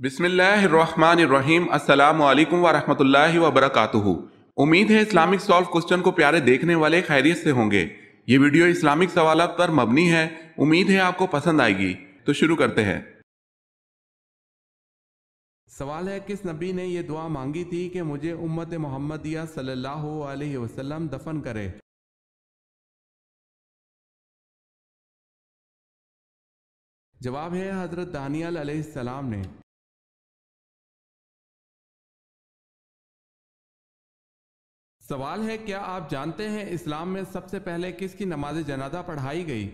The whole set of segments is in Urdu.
بسم اللہ الرحمن الرحیم۔ السلام علیکم ورحمۃ اللہ وبرکاتہ۔ امید ہے اسلامک سالو کوسچن کو پیارے دیکھنے والے خیریت سے ہوں گے۔ یہ ویڈیو اسلامک سوالات پر مبنی ہے، امید ہے آپ کو پسند آئے گی۔ تو شروع کرتے ہیں۔ سوال ہے، کس نبی نے یہ دعا مانگی تھی کہ مجھے امت محمدیہ صلی اللہ علیہ وسلم دفن کرے؟ جواب ہے حضرت دانیال علیہ السلام نے۔ سوال ہے، کیا آپ جانتے ہیں اسلام میں سب سے پہلے کس کی نماز جنازہ پڑھائی گئی؟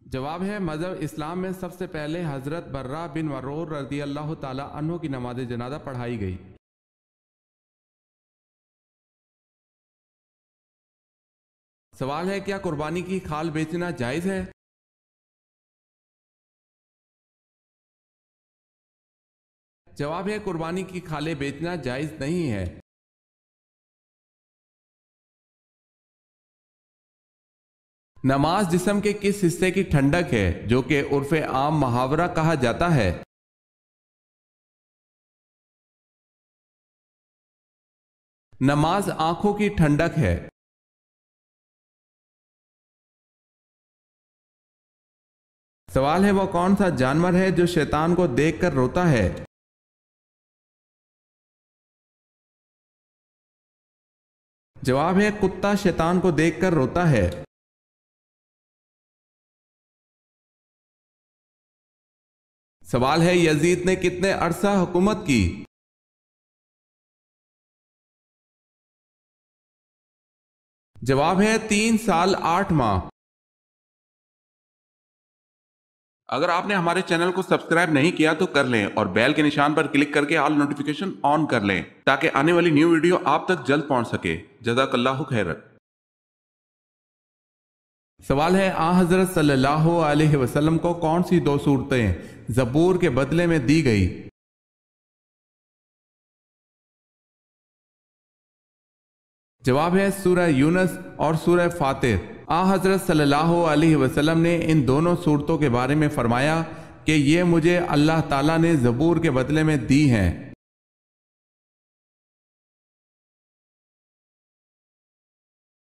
جواب ہے، مذہب اسلام میں سب سے پہلے حضرت برہ بن ورور رضی اللہ تعالی عنہ کی نماز جنازہ پڑھائی گئی۔ سوال ہے، کیا قربانی کی کھال بیچنا جائز ہے؟ جواب ہے، قربانی کی کھالیں بیچنا جائز نہیں ہے۔ نماز جسم کے کس حصے کی ٹھنڈک ہے جو کہ عرف عام محاورہ کہا جاتا ہے؟ نماز آنکھوں کی ٹھنڈک ہے۔ سوال ہے، وہ کون سا جانور ہے جو شیطان کو دیکھ کر روتا ہے؟ جواب ہے، کتا شیطان کو دیکھ کر روتا ہے۔ سوال ہے، یزید نے کتنے عرصہ حکومت کی؟ جواب ہے، 3 سال 8 ماہ۔ اگر آپ نے ہمارے چینل کو سبسکرائب نہیں کیا تو کر لیں اور بیل کے نشان پر کلک کر کے آل نوٹیفیکیشن آن کر لیں تاکہ آنے والی نیو ویڈیو آپ تک جلد پہنچ سکے۔ جزاک اللہ خیرت۔ سوال ہے، حضرت صلی اللہ علیہ وسلم کو کون سی 2 صورتیں زبور کے بدلے میں دی گئی؟ جواب ہے، سورہ یونس اور سورہ فاطر۔ حضرت صلی اللہ علیہ وسلم نے ان دونوں صورتوں کے بارے میں فرمایا کہ یہ مجھے اللہ تعالیٰ نے زبور کے بدلے میں دی ہیں۔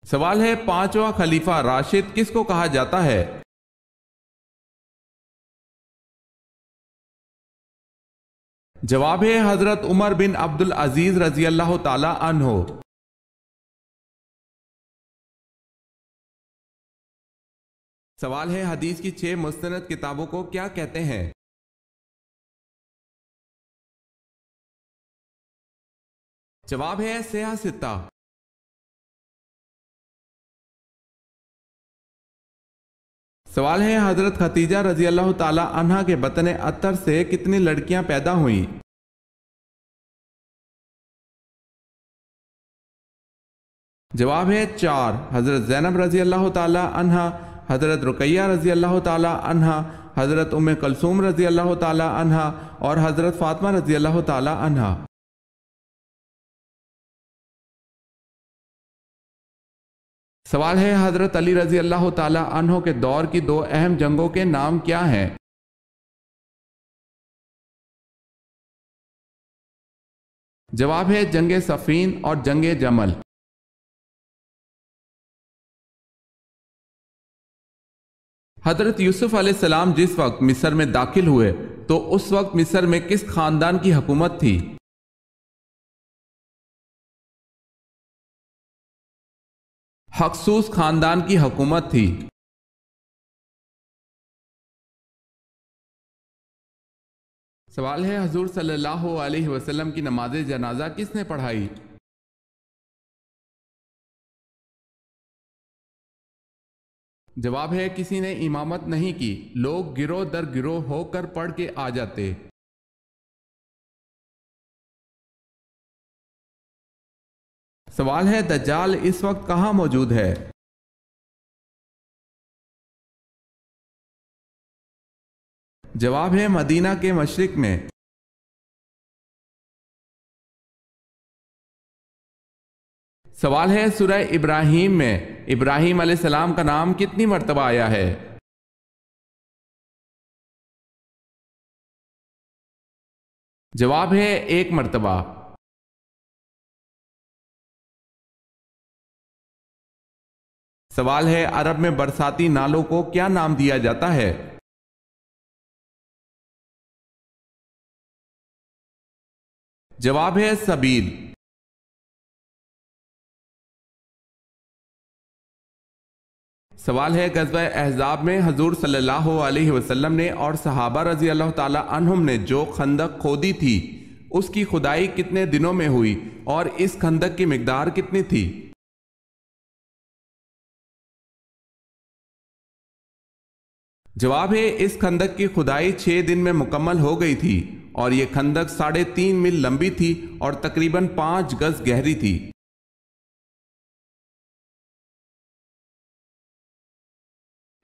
سوال ہے، 5واں خلیفہ راشد کس کو کہا جاتا ہے؟ جواب ہے، حضرت عمر بن عبد العزیز رضی اللہ تعالی عنہ۔ سوال ہے، حدیث کی 6 مستند کتابوں کو کیا کہتے ہیں؟ جواب ہے، سیاہ ستہ۔ سوال ہے، حضرت خدیجہ رضی اللہ تعالی عنہ کے بطن عطر سے کتنی لڑکیاں پیدا ہوئیں؟ جواب ہے، 4۔ حضرت زینب رضی اللہ تعالی عنہ، حضرت رقیہ رضی اللہ تعالی عنہ، حضرت ام کلثوم رضی اللہ تعالی عنہ اور حضرت فاطمہ رضی اللہ تعالی عنہ۔ سوال ہے، حضرت علی رضی اللہ تعالی عنہ کے دور کی 2 اہم جنگوں کے نام کیا ہیں؟ جواب ہے، جنگ صفین اور جنگ جمل۔ حضرت یوسف علیہ السلام جس وقت مصر میں داخل ہوئے تو اس وقت مصر میں کس خاندان کی حکومت تھی؟ ہکسوس خاندان کی حکومت تھی۔ سوال ہے، حضور صلی اللہ علیہ وسلم کی نماز جنازہ کس نے پڑھائی؟ جواب ہے، کسی نے امامت نہیں کی، لوگ گروہ در گروہ ہو کر پڑھ کے آ جاتے۔ سوال ہے، دجال اس وقت کہاں موجود ہے؟ جواب ہے، مدینہ کے مشرق میں۔ سوال ہے، سورہ ابراہیم میں ابراہیم علیہ السلام کا نام کتنی مرتبہ آیا ہے؟ جواب ہے 1 مرتبہ۔ سوال ہے عرب میں برساتی نالوں کو کیا نام دیا جاتا ہے؟ جواب ہے سبیل۔ سوال ہے غزوہ احزاب میں حضور صلی اللہ علیہ وسلم نے اور صحابہ رضی اللہ تعالی عنہم نے جو خندق کھودی تھی اس کی کھدائی کتنے دنوں میں ہوئی اور اس خندق کی مقدار کتنی تھی؟ جواب ہے اس خندق کی کھدائی 6 دن میں مکمل ہو گئی تھی اور یہ خندق 3.5 میل لمبی تھی اور تقریباً 5 گز گہری تھی۔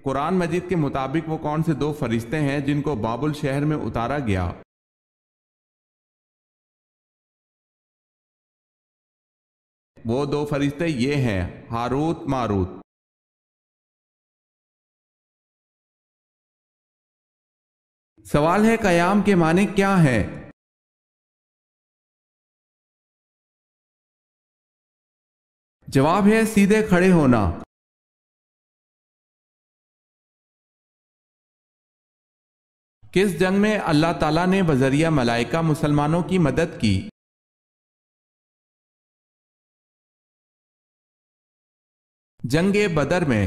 قرآن مجید کے مطابق وہ کون سے 2 فرشتے ہیں جن کو بابل شہر میں اتارا گیا؟ وہ 2 فرشتے یہ ہیں ہاروت ماروت۔ سوال ہے قیام کے معنی کیا ہے؟ جواب ہے سیدھے کھڑے ہونا۔ کس جنگ میں اللہ تعالیٰ نے بذریعہ ملائکہ مسلمانوں کی مدد کی؟ جنگ بدر میں۔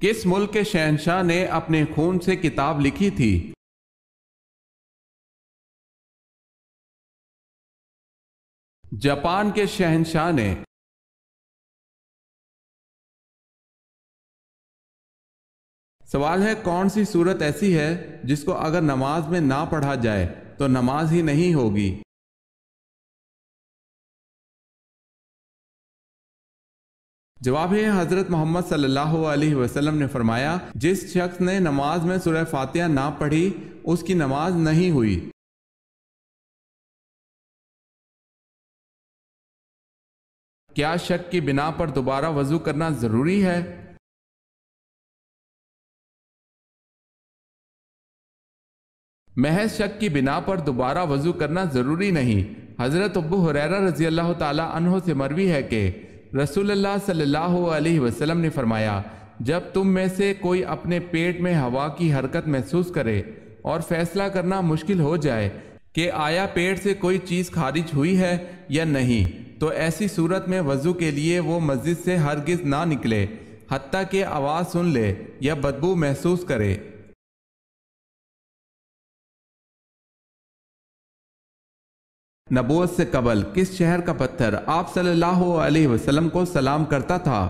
کس ملک کے شہنشاہ نے اپنے خون سے کتاب لکھی تھی؟ جاپان کے شہنشاہ نے۔ سوال ہے کون سی سورت ایسی ہے جس کو اگر نماز میں نہ پڑھا جائے تو نماز ہی نہیں ہوگی؟ جواب ہے حضرت محمد صلی اللہ علیہ وسلم نے فرمایا جس شخص نے نماز میں سورہ فاتحہ نہ پڑھی اس کی نماز نہیں ہوئی۔ کیا شک کی بنا پر دوبارہ وضو کرنا ضروری ہے؟ محض شک کی بنا پر دوبارہ وضو کرنا ضروری نہیں۔ حضرت ابو ہریرہ رضی اللہ تعالی عنہ سے مروی ہے کہ رسول اللہ صلی اللہ علیہ وسلم نے فرمایا جب تم میں سے کوئی اپنے پیٹ میں ہوا کی حرکت محسوس کرے اور فیصلہ کرنا مشکل ہو جائے کہ آیا پیٹ سے کوئی چیز خارج ہوئی ہے یا نہیں تو ایسی صورت میں وضو کے لیے وہ مسجد سے ہرگز نہ نکلے حتیٰ کہ آواز سن لے یا بدبو محسوس کرے۔ نبوت سے قبل کس شہر کا پتھر آپ صلی اللہ علیہ وسلم کو سلام کرتا تھا؟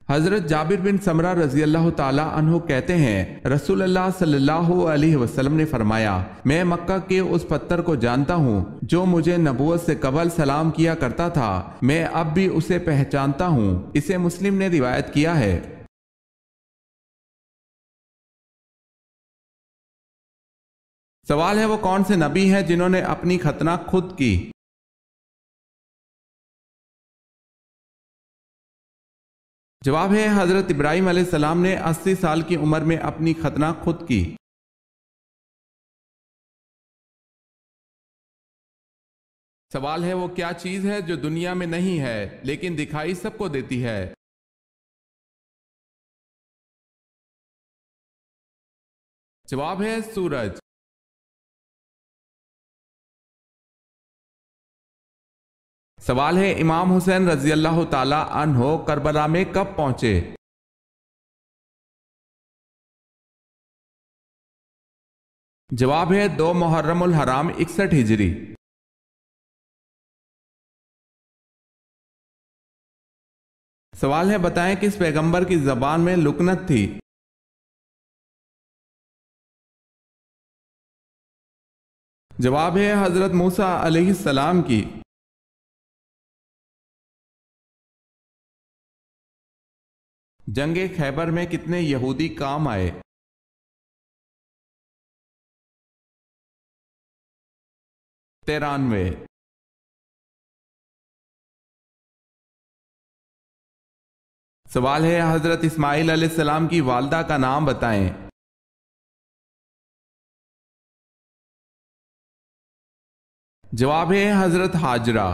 حضرت جابر بن سمرہ رضی اللہ تعالی عنہ کہتے ہیں رسول اللہ صلی اللہ علیہ وسلم نے فرمایا میں مکہ کے اس پتھر کو جانتا ہوں جو مجھے نبوت سے قبل سلام کیا کرتا تھا، میں اب بھی اسے پہچانتا ہوں۔ اسے مسلم نے روایت کیا ہے۔ سوال ہے وہ کون سے نبی ہیں جنہوں نے اپنی ختنہ خود کی؟ جواب ہے حضرت ابراہیم علیہ السلام نے 80 سال کی عمر میں اپنی ختنہ خود کی۔ سوال ہے وہ کیا چیز ہے جو دنیا میں نہیں ہے لیکن دکھائی سب کو دیتی ہے؟ جواب ہے سورج۔ سوال ہے امام حسین رضی اللہ تعالی عنہ کربلا میں کب پہنچے؟ جواب ہے 2 محرم الحرام 61 ہجری۔ سوال ہے بتائیں کس پیغمبر کی زبان میں لکنت تھی؟ جواب ہے حضرت موسیٰ علیہ السلام کی۔ جنگ خیبر میں کتنے یہودی کام آئے؟ 93۔ سوال ہے حضرت اسماعیل علیہ السلام کی والدہ کا نام بتائیں۔ جواب ہے حضرت ہاجرہ۔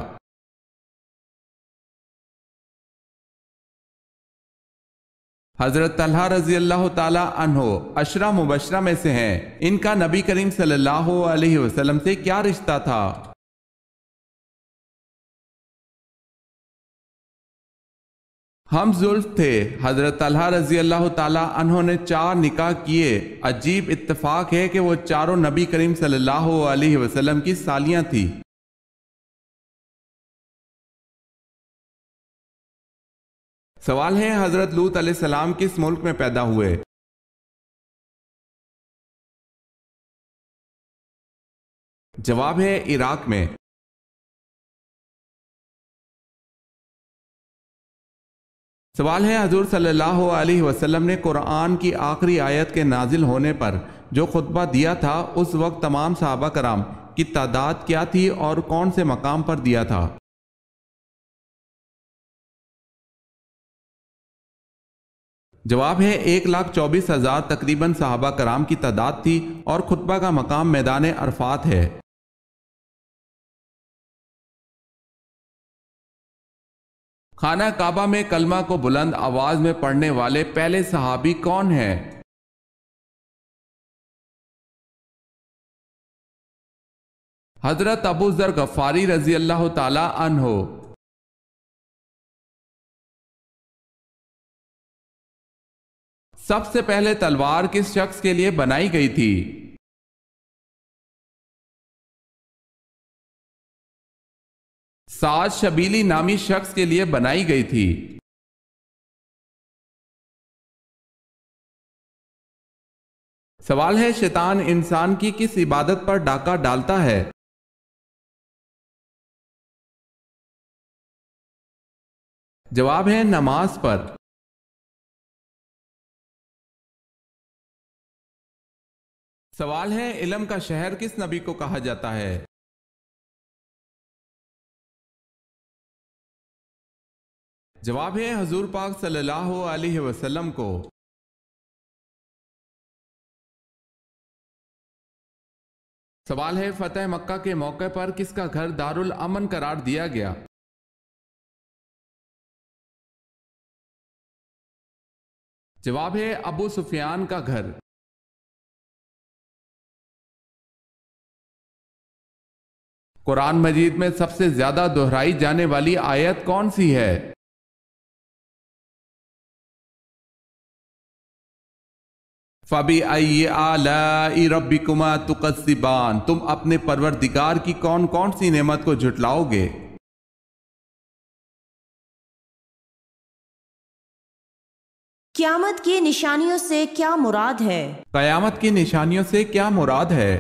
حضرت طلحہ رضی اللہ تعالی عنہ عشرہ مبشرہ میں سے ہیں، ان کا نبی کریم صلی اللہ علیہ وسلم سے کیا رشتہ تھا؟ ہم زلف تھے۔ حضرت طلحہ رضی اللہ تعالی عنہ نے 4 نکاح کیے۔ عجیب اتفاق ہے کہ وہ چاروں نبی کریم صلی اللہ علیہ وسلم کی سالیاں تھیں۔ سوال ہے حضرت لوط علیہ السلام کس ملک میں پیدا ہوئے؟ جواب ہے عراق میں۔ سوال ہے حضور صلی اللہ علیہ وسلم نے قرآن کی آخری آیت کے نازل ہونے پر جو خطبہ دیا تھا اس وقت تمام صحابہ کرام کی تعداد کیا تھی اور کون سے مقام پر دیا تھا؟ جواب ہے 1,24,000 تقریباً صحابہ کرام کی تعداد تھی اور خطبہ کا مقام میدان عرفات ہے۔ خانہ کعبہ میں کلمہ کو بلند آواز میں پڑھنے والے پہلے صحابی کون ہیں؟ حضرت ابو ذر غفاری رضی اللہ تعالی عنہ۔ سب سے پہلے تلوار کس شخص کے لیے بنائی گئی تھی؟ سعد شبیلی نامی شخص کے لیے بنائی گئی تھی۔ سوال ہے شیطان انسان کی کس عبادت پر ڈاکہ ڈالتا ہے؟ جواب ہے نماز پر۔ سوال ہے علم کا شہر کس نبی کو کہا جاتا ہے؟ جواب ہے حضور پاک صلی اللہ علیہ وسلم کو۔ سوال ہے فتح مکہ کے موقع پر کس کا گھر دارالامن قرار دیا گیا؟ جواب ہے ابو سفیان کا گھر۔ قرآن مجید میں سب سے زیادہ دہرائی جانے والی آیت کون سی ہے؟ فَبِأَيِّ آلَاءِ رَبِّكُمَا تُكَذِّبَانِ، تم اپنے پروردگار کی کون کون سی نعمت کو جھٹلاؤ گے؟ قیامت کی نشانیوں سے کیا مراد ہے؟ قیامت کی نشانیوں سے کیا مراد ہے؟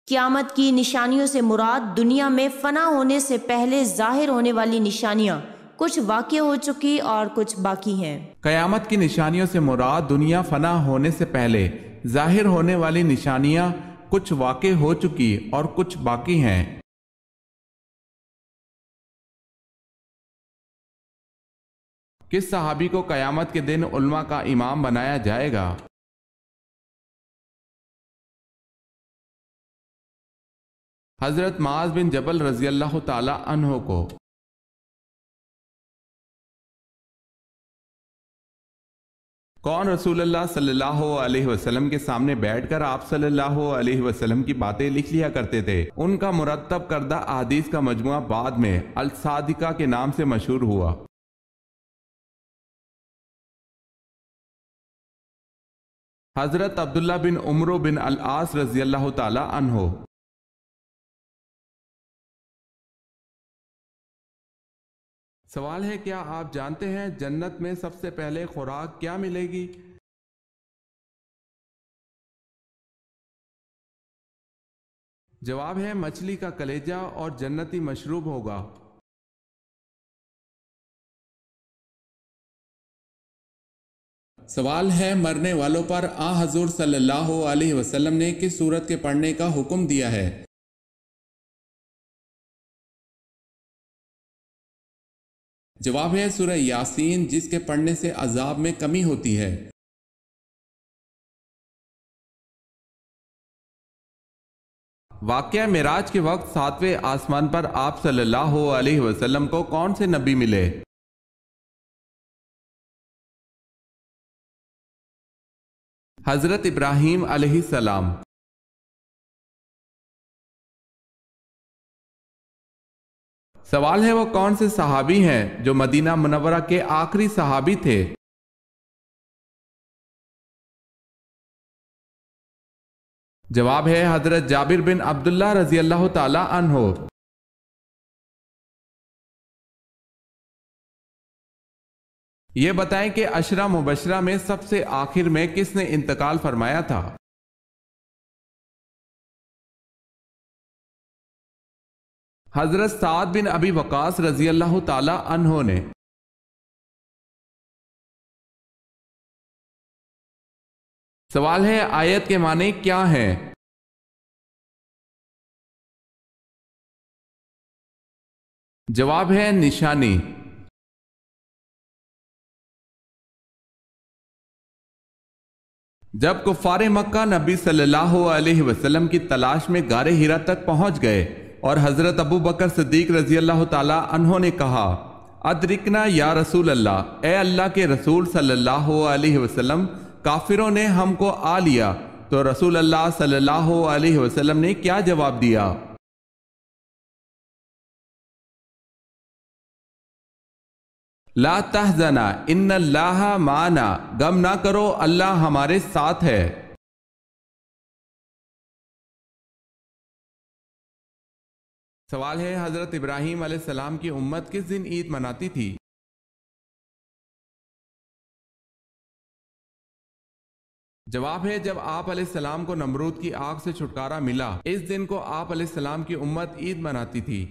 قیامت کی نشانیوں سے مراد دنیا میں فنا ہونے سے پہلے ظاہر ہونے والی نشانیاں کچھ واقع ہو چکی اور کچھ باقی ہیں۔ قیامت کی نشانیوں سے مراد دنیا فنا ہونے سے پہلے ظاہر ہونے والی نشانیاں کچھ واقع ہو چکی اور کچھ باقی ہیں۔ کس صحابی کو قیامت کے دن علماء کا امام بنایا جائے گا؟ حضرت معاذ بن جبل رضی اللہ تعالی عنہ کو۔ کون رسول اللہ صلی اللہ علیہ وسلم کے سامنے بیٹھ کر آپ صلی اللہ علیہ وسلم کی باتیں لکھ لیا کرتے تھے؟ ان کا مرتب کردہ احادیث کا مجموعہ بعد میں الصادقہ کے نام سے مشہور ہوا۔ حضرت عبداللہ بن عمرو بن العاص رضی اللہ تعالی عنہ۔ سوال ہے کیا آپ جانتے ہیں جنت میں سب سے پہلے خوراک کیا ملے گی؟ جواب ہے مچھلی کا کلیجہ اور جنتی مشروب ہوگا۔ سوال ہے مرنے والوں پر حضور صلی اللہ علیہ وسلم نے کس سورت کے پڑھنے کا حکم دیا ہے؟ جواب ہے سورہ یاسین، جس کے پڑھنے سے عذاب میں کمی ہوتی ہے۔ واقعہ معراج کے وقت 7ویں آسمان پر آپ صلی اللہ علیہ وسلم کو کون سے نبی ملے؟ حضرت ابراہیم علیہ السلام۔ سوال ہے وہ کون سے صحابی ہیں جو مدینہ منورہ کے آخری صحابی تھے؟ جواب ہے حضرت جابر بن عبداللہ رضی اللہ تعالی عنہ۔ یہ بتائیں کہ عشرہ مبشرہ میں سب سے آخر میں کس نے انتقال فرمایا تھا؟ حضرت سعد بن ابی وقاص رضی اللہ تعالی عنہ نے۔ سوال ہے آیت کے معنی کیا ہیں؟ جواب ہے نشانی۔ جب کفار مکہ نبی صلی اللہ علیہ وسلم کی تلاش میں غار حرا تک پہنچ گئے اور حضرت ابو بکر صدیق رضی اللہ تعالی عنہ نے کہا ادرکنا یا رسول اللہ، اے اللہ کے رسول صلی اللہ علیہ وسلم، کافروں نے ہم کو آ لیا، تو رسول اللہ صلی اللہ علیہ وسلم نے کیا جواب دیا؟ لا تحزنا ان اللہ معنا، غم نہ کرو اللہ ہمارے ساتھ ہے۔ سوال ہے حضرت ابراہیم علیہ السلام کی امت کس دن عید مناتی تھی؟ جواب ہے جب آپ علیہ السلام کو نمرود کی آگ سے چھٹکارا ملا، اس دن کو آپ علیہ السلام کی امت عید مناتی تھی۔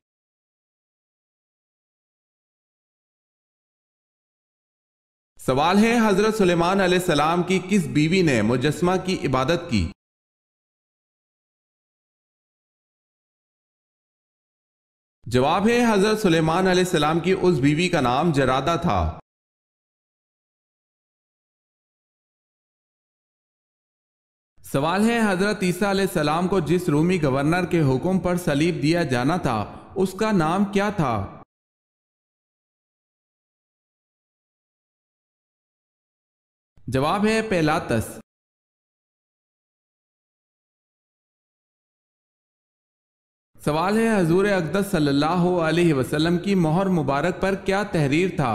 سوال ہے حضرت سلیمان علیہ السلام کی کس بیوی نے مجسمہ کی عبادت کی؟ جواب ہے حضرت سلیمان علیہ السلام کی اس بیوی کا نام جرادہ تھا۔ سوال ہے حضرت عیسیٰ علیہ السلام کو جس رومی گورنر کے حکم پر صلیب دیا جانا تھا اس کا نام کیا تھا؟ جواب ہے پیلاطس۔ سوال ہے حضور اقدس صلی اللہ علیہ وسلم کی مہر مبارک پر کیا تحریر تھا؟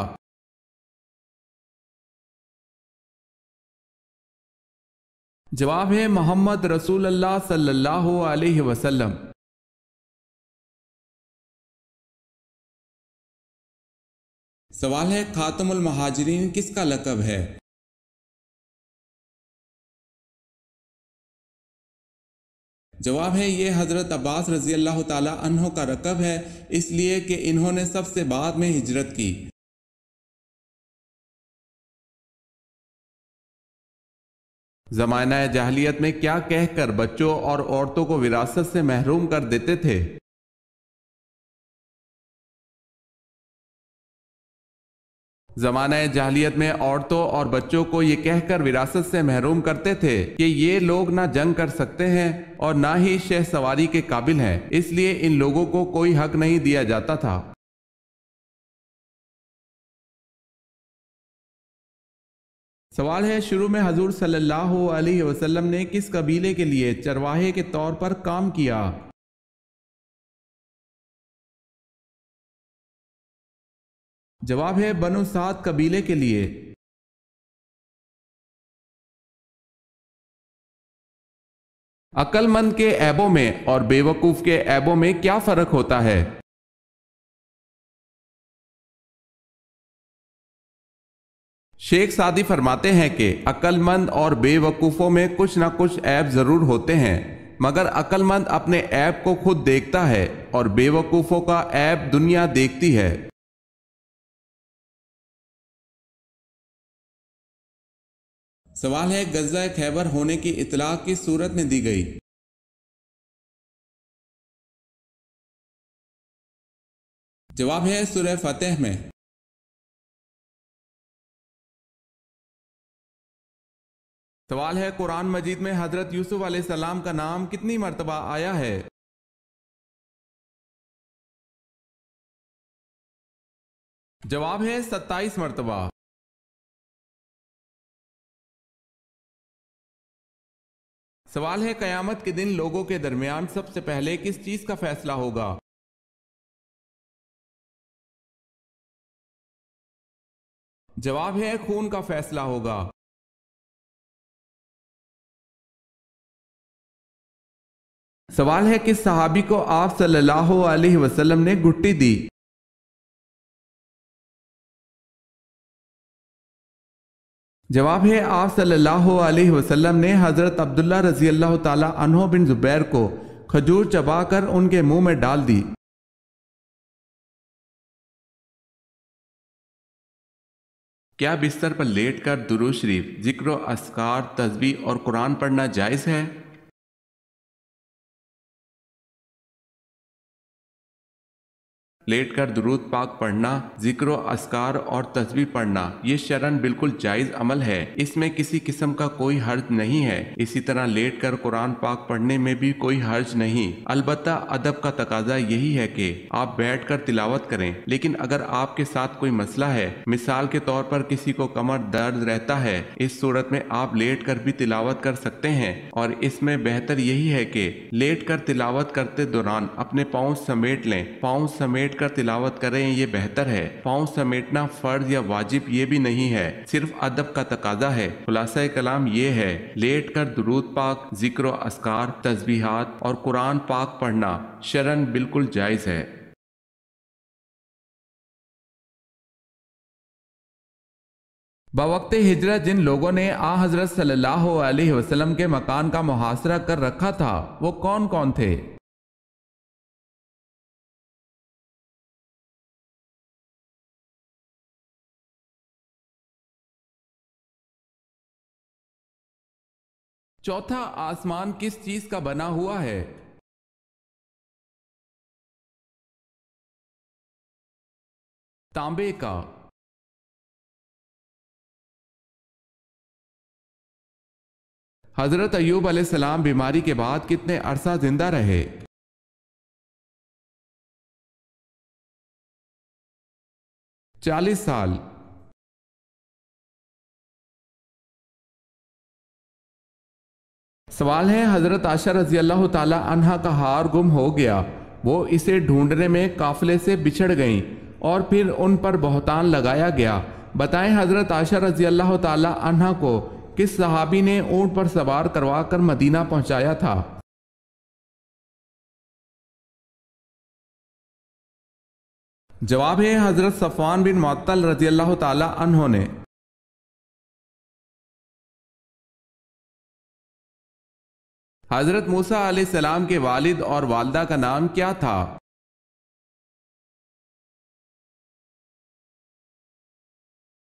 جواب ہے محمد رسول اللہ صلی اللہ علیہ وسلم۔ سوال ہے خاتم المہاجرین کس کا لقب ہے؟ جواب ہے یہ حضرت عباس رضی اللہ تعالی عنہ کا لقب ہے، اس لیے کہ انہوں نے سب سے بعد میں ہجرت کی۔ زمانہ جاہلیت میں کیا کہہ کر بچوں اور عورتوں کو وراثت سے محروم کر دیتے تھے؟ زمانہ جاہلیت میں عورتوں اور بچوں کو یہ کہہ کر وراثت سے محروم کرتے تھے کہ یہ لوگ نہ جنگ کر سکتے ہیں اور نہ ہی شہ سواری کے قابل ہیں، اس لیے ان لوگوں کو کوئی حق نہیں دیا جاتا تھا۔ سوال ہے شروع میں حضور صلی اللہ علیہ وسلم نے کس قبیلے کے لیے چرواہے کے طور پر کام کیا؟ جواب ہے بنو سعد قبیلے کے لیے۔ عقل مند کے عیبوں میں اور بے وقوف کے عیبوں میں کیا فرق ہوتا ہے؟ شیخ سعدی فرماتے ہیں کہ عقل مند اور بے وقوفوں میں کچھ نہ کچھ عیب ضرور ہوتے ہیں، مگر عقل مند اپنے عیب کو خود دیکھتا ہے اور بے وقوفوں کا عیب دنیا دیکھتی ہے۔ سوال ہے غزوہ خیبر ہونے کی اطلاع کس صورت میں دی گئی؟ جواب ہے سورہ فتح میں۔ سوال ہے قرآن مجید میں حضرت یوسف علیہ السلام کا نام کتنی مرتبہ آیا ہے؟ جواب ہے 27 مرتبہ۔ سوال ہے قیامت کے دن لوگوں کے درمیان سب سے پہلے کس چیز کا فیصلہ ہوگا؟ جواب ہے خون کا فیصلہ ہوگا۔ سوال ہے کس صحابی کو آپ صلی اللہ علیہ وسلم نے گھٹی دی؟ جواب ہے آپ صلی اللہ علیہ وسلم نے حضرت عبداللہ رضی اللہ تعالی عنہ بن زبیر کو کھجور چبا کر ان کے منہ میں ڈال دی۔ کیا بستر پر لیٹ کر درود شریف، ذکر و اذکار، تسبیح اور قرآن پڑھنا جائز ہے؟ لیٹ کر درود پاک پڑھنا، ذکر و اذکار اور تسبیح پڑھنا یہ شرعاً بالکل جائز عمل ہے، اس میں کسی قسم کا کوئی حرج نہیں ہے۔ اسی طرح لیٹ کر قرآن پاک پڑھنے میں بھی کوئی حرج نہیں، البتہ ادب کا تقاضا یہی ہے کہ آپ بیٹھ کر تلاوت کریں۔ لیکن اگر آپ کے ساتھ کوئی مسئلہ ہے، مثال کے طور پر کسی کو کمر درد رہتا ہے، اس صورت میں آپ لیٹ کر بھی تلاوت کر سکتے ہیں، اور اس میں بہتر یہی ہے کہ لیٹ کر تلاوت کرتے دوران اپنے پاؤں سمیٹ لیں، پاؤں سمیٹ کر تلاوت کریں، یہ بہتر ہے۔ پاؤں سمیٹنا فرض یا واجب یہ بھی نہیں ہے، صرف ادب کا تقاضا ہے۔ خلاصہ کلام یہ ہے، لیٹ کر درود پاک، ذکر و اذکار، تسبیحات اور قرآن پاک پڑھنا شرعاً بالکل جائز ہے۔ بوقت ہجرت جن لوگوں نے آن حضرت صلی اللہ علیہ وسلم کے مکان کا محاصرہ کر رکھا تھا وہ کون کون تھے؟ چوتھا آسمان کس چیز کا بنا ہوا ہے؟ تانبے کا۔ حضرت ایوب علیہ السلام بیماری کے بعد کتنے عرصہ زندہ رہے؟ 40 سال۔ سوال ہے حضرت عائشہ رضی اللہ تعالی عنہا کا ہار گم ہو گیا، وہ اسے ڈھونڈنے میں قافلے سے بچھڑ گئیں اور پھر ان پر بہتان لگایا گیا، بتائیں حضرت عائشہ رضی اللہ تعالی عنہا کو کس صحابی نے اونٹ پر سوار کروا کر مدینہ پہنچایا تھا؟ جواب ہے حضرت صفوان بن معطل رضی اللہ تعالی عنہ نے۔ حضرت موسیٰ علیہ السلام کے والد اور والدہ کا نام کیا تھا؟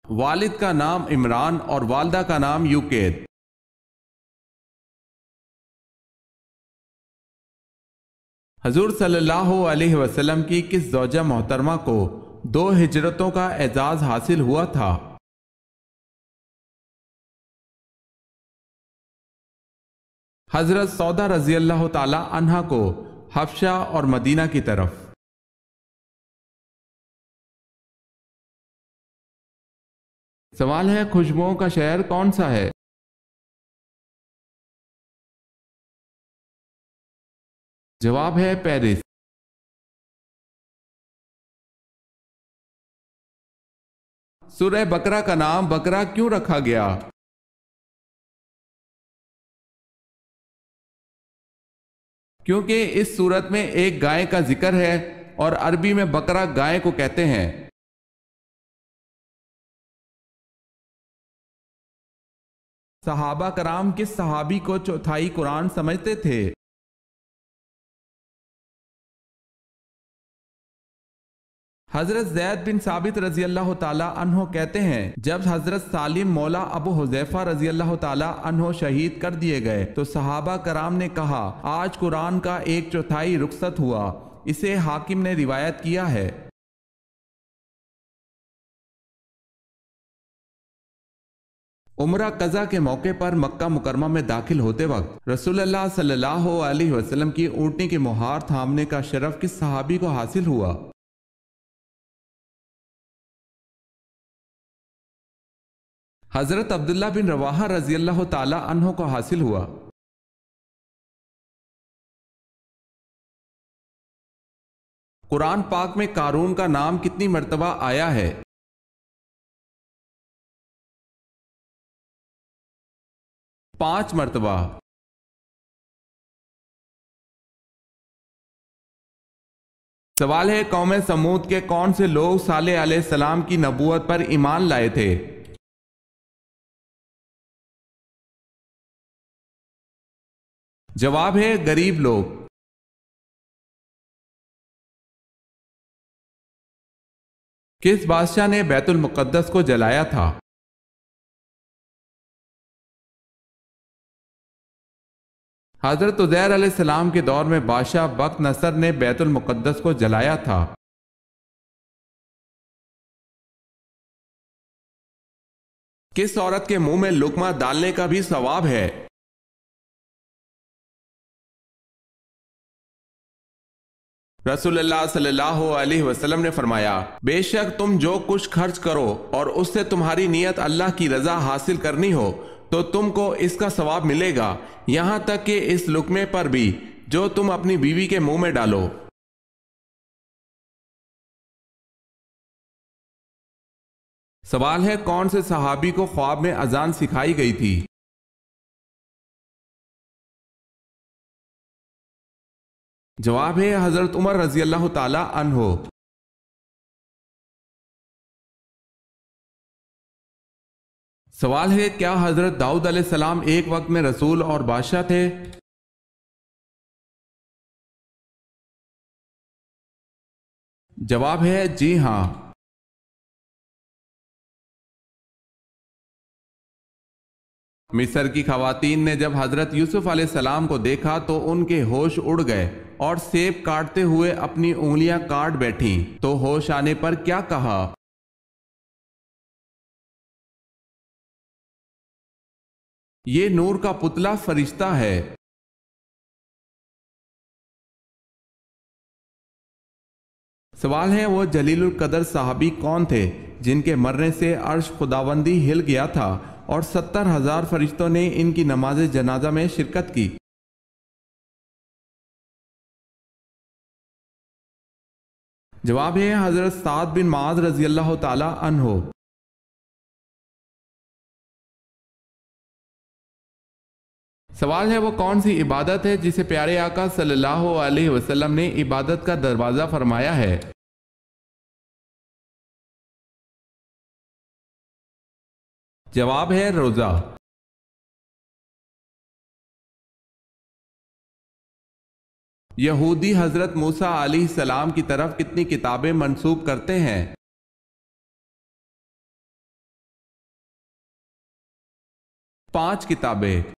والد کا نام عمران اور والدہ کا نام یوکید۔ حضور صلی اللہ علیہ وسلم کی کس زوجہ محترمہ کو 2 ہجرتوں کا اعزاز حاصل ہوا تھا؟ حضرت سودا رضی اللہ تعالی عنہا کو حبشہ اور مدینہ کی طرف۔ سوال ہے خوشبوؤں کا شہر کون سا ہے؟ جواب ہے پیرس۔ سورہ بقرہ کا نام بقرہ کیوں رکھا گیا؟ کیونکہ اس سورت میں ایک گائے کا ذکر ہے اور عربی میں بقرہ گائے کو کہتے ہیں۔ صحابہ کرام کس صحابی کو چوتھائی قرآن سمجھتے تھے؟ حضرت زید بن ثابت رضی اللہ تعالی عنہ کہتے ہیں جب حضرت سالم مولا ابو حذیفہ رضی اللہ تعالی عنہ شہید کر دیے گئے تو صحابہ کرام نے کہا آج قرآن کا 1/4 رخصت ہوا، اسے حاکم نے روایت کیا ہے۔ عمرہ قضا کے موقع پر مکہ مکرمہ میں داخل ہوتے وقت رسول اللہ صلی اللہ علیہ وسلم کی اونٹنی کی مہار تھامنے کا شرف کس صحابی کو حاصل ہوا؟ حضرت عبداللہ بن رواحہ رضی اللہ تعالی عنہ کو حاصل ہوا۔ قرآن پاک میں قارون کا نام کتنی مرتبہ آیا ہے؟ 5 مرتبہ۔ سوال ہے قوم سمود کے کون سے لوگ صالح علیہ السلام کی نبوت پر ایمان لائے تھے؟ جواب ہے غریب لوگ۔ کس بادشاہ نے بیت المقدس کو جلایا تھا؟ حضرت عزیر علیہ السلام کے دور میں بادشاہ بخت نصر نے بیت المقدس کو جلایا تھا۔ کس عورت کے منہ میں لقمہ ڈالنے کا بھی ثواب ہے؟ رسول اللہ صلی اللہ علیہ وسلم نے فرمایا، بے شک تم جو کچھ خرچ کرو اور اس سے تمہاری نیت اللہ کی رضا حاصل کرنی ہو تو تم کو اس کا ثواب ملے گا، یہاں تک کہ اس لقمے پر بھی جو تم اپنی بیوی کے منہ میں ڈالو۔ سوال ہے کون سے صحابی کو خواب میں اذان سکھائی گئی تھی؟ جواب ہے حضرت عمر رضی اللہ تعالی عنہ۔ سوال ہے کیا حضرت داؤد علیہ السلام ایک وقت میں رسول اور بادشاہ تھے؟ جواب ہے جی ہاں۔ مصر کی خواتین نے جب حضرت یوسف علیہ السلام کو دیکھا تو ان کے ہوش اڑ گئے اور سیب کاٹتے ہوئے اپنی انگلیاں کاٹ بیٹھیں تو ہوش آنے پر کیا کہا؟ یہ نور کا پتلا فرشتہ ہے۔ سوال ہے وہ جلیل القدر صحابی کون تھے جن کے مرنے سے عرش خداوندی ہل گیا تھا اور 70,000 فرشتوں نے ان کی نماز جنازہ میں شرکت کی؟ جواب ہے حضرت سعد بن معاذ رضی اللہ تعالی عنہ۔ سوال ہے وہ کون سی عبادت ہے جسے پیارے آقا صلی اللہ علیہ وسلم نے عبادت کا دروازہ فرمایا ہے؟ جواب ہے روزہ۔ یہودی حضرت موسیٰ علیہ السلام کی طرف کتنی کتابیں منسوب کرتے ہیں؟ 5 کتابیں۔